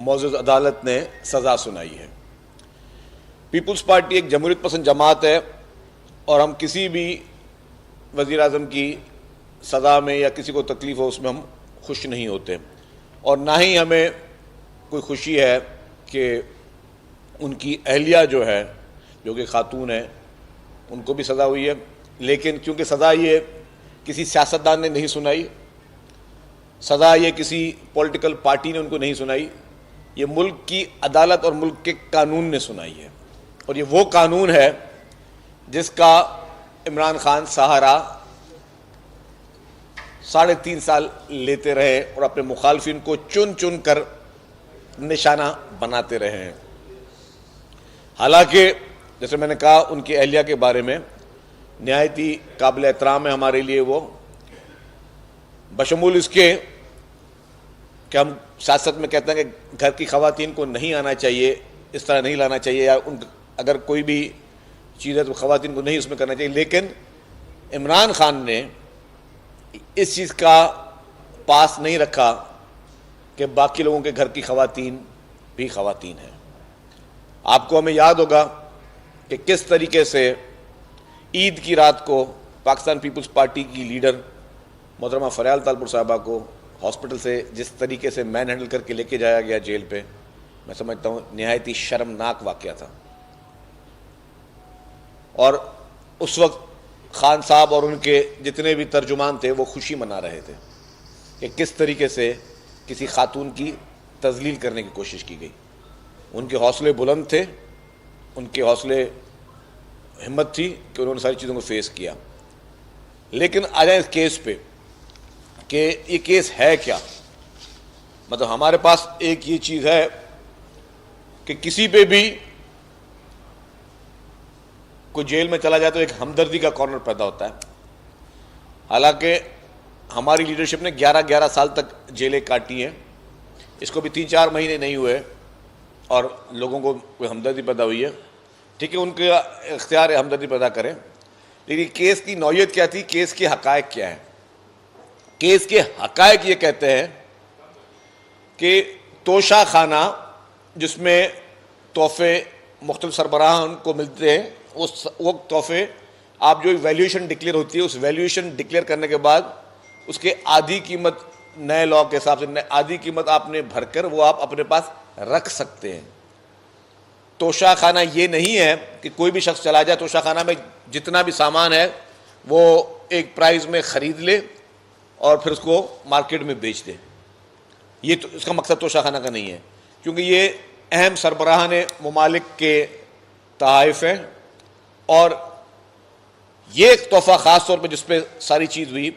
معزز عدالت نے سزا سنائی ہے۔ پیپلز پارٹی ایک جمہوریت پسند جماعت ہے اور ہم کسی بھی وزیر اعظم کی سزا میں یا کسی کو تکلیف ہو اس میں ہم خوش نہیں ہوتے، اور نہ ہی ہمیں کوئی خوشی ہے کہ ان کی اہلیہ جو ہے جو کہ خاتون ہے ان کو بھی سزا ہوئی ہے، لیکن چونکہ سزا یہ کسی سیاستدان نے نہیں سنائی، سزا یہ کسی پولیٹیکل پارٹی نے ان کو نہیں سنائی، یہ ملک کی عدالت اور ملک کے قانون نے سنائی ہے، اور یہ وہ قانون ہے جس کا عمران خان سہارا 3.5 سال لیتے رہے اور اپنے مخالفین کو چن چن کر نشانہ بناتے رہے ہیں۔ حالانکہ جیسے میں نے کہا ان کی اہلیہ کے بارے میں نہایت ہی قابل احترام ہے ہمارے لیے، وہ بشمول اس کے کہ ہم سیاست میں کہتے ہیں کہ گھر کی خواتین کو نہیں آنا چاہیے، اس طرح نہیں لانا چاہیے، یا اگر کوئی بھی چیز ہے تو خواتین کو نہیں اس میں کرنا چاہیے، لیکن عمران خان نے اس چیز کا پاس نہیں رکھا کہ باقی لوگوں کے گھر کی خواتین بھی خواتین ہیں۔ آپ کو ہمیں یاد ہوگا کہ کس طریقے سے عید کی رات کو پاکستان پیپلز پارٹی کی لیڈر محترمہ فریال تالپور صاحبہ کو ہاسپٹل سے جس طریقے سے مین ہینڈل کر کے لے کے جایا گیا جیل پہ، میں سمجھتا ہوں نہایت ہی شرمناک واقعہ تھا، اور اس وقت خان صاحب اور ان کے جتنے بھی ترجمان تھے وہ خوشی منا رہے تھے کہ کس طریقے سے کسی خاتون کی تذلیل کرنے کی کوشش کی گئی۔ ان کے حوصلے بلند تھے، ان کے حوصلے ہمت تھی کہ انہوں نے ساری چیزوں کو فیس کیا۔ لیکن آ جائیں اس کیس پہ کہ یہ کیس ہے کیا، مطلب ہمارے پاس ایک یہ چیز ہے کہ کسی پہ بھی کوئی جیل میں چلا جائے تو ایک ہمدردی کا کارنر پیدا ہوتا ہے۔ حالانکہ ہماری لیڈرشپ نے 11 سال تک جیلیں کاٹی ہیں، اس کو بھی 3-4 مہینے نہیں ہوئے اور لوگوں کو کوئی ہمدردی پیدا ہوئی ہے۔ ٹھیک ہے، ان کا اختیار ہے ہمدردی پیدا کریں، لیکن کیس کی نوعیت کیا تھی، کیس کے حقائق کیا ہیں؟ کیس کے حقائق یہ کہتے ہیں کہ توشہ خانہ جس میں تحفے مختلف سربراہان کو ملتے ہیں، وہ تحفے آپ جو ویلیویشن ڈکلیئر ہوتی ہے، اس ویلیویشن ڈکلیئر کرنے کے بعد اس کے آدھی قیمت نئے لاء کے حساب سے آدھی قیمت آپ نے بھر کر وہ آپ اپنے پاس رکھ سکتے ہیں۔ توشہ خانہ یہ نہیں ہے کہ کوئی بھی شخص چلا جائے توشہ خانہ میں جتنا بھی سامان ہے وہ ایک پرائز میں خرید لے اور پھر اس کو مارکیٹ میں بیچ دے، یہ تو اس کا مقصد توشہ خانہ کا نہیں ہے، کیونکہ یہ اہم سربراہان ممالک کے تحائف ہیں، اور یہ ایک تحفہ خاص طور پہ جس پہ ساری چیز ہوئی